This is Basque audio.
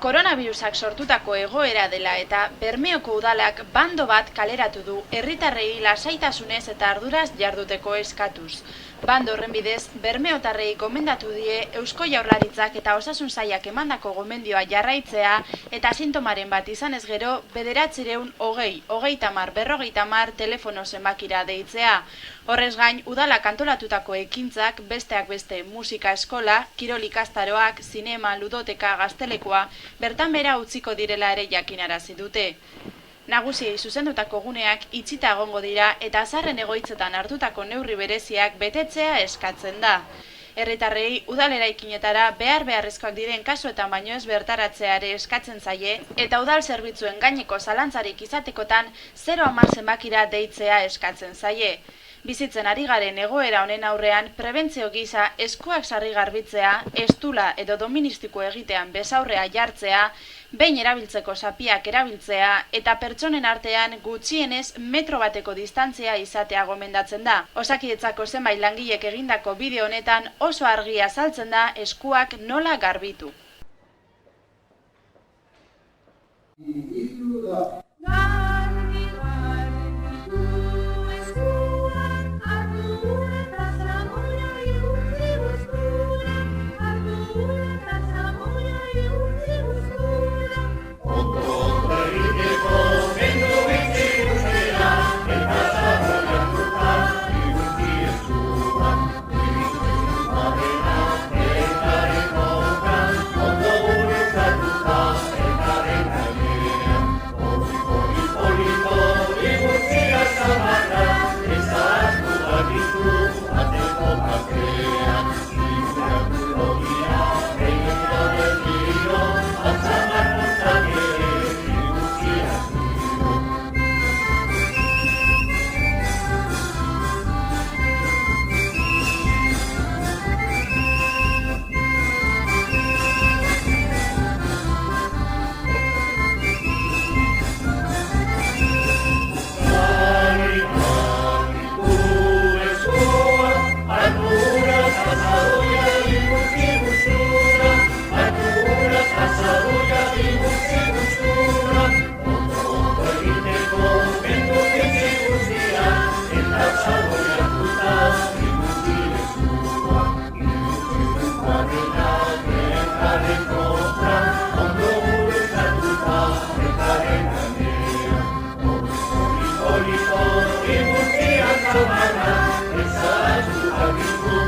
Koronavirusak sortutako egoera dela eta Bermeoko udalak bando bat kaleratu du herritarrei lasaitasunez eta arduraz jarduteko eskatuz. Bando horren bidez, bermeotarrei gomendatu die Eusko Jaurlaritzak eta Osasun Sailak emandako gomendioa jarraitzea eta sintomaren bat izanez gero 920 telefono zenbakira deitzea. Horrez gain, udalak antolatutako ekintzak besteak beste musika eskola, kirol ikastaroak, zinema, ludoteka, gaztelekoa, bertan bera utziko direla ere jakinarazi dute. Nagusiei zuzendutako guneak itxita egongo dira eta zaharren egoitzetan hartutako neurri bereziak betetzea eskatzen da. Herritarrei udal eraikinetara beharrezkoak diren kasuetan baino ez bertaratzea ere eskatzen zaie eta udal zerbitzuen gaineko zalantzarik izatekotan 010 zenbakira deitzea eskatzen zaie. Bizitzen ari garen egoera honen aurrean prebentzio gisa eskuak sarri garbitzea, estula edo doministiko egitean besaurrea jartzea, behin erabiltzeko sapiak erabiltzea eta pertsonen artean gutxienez metro bateko distantzia izatea gomendatzen da. Osakidetzako zenbait langilek egindako bideo honetan oso argi azaltzen da eskuak nola garbitu. It's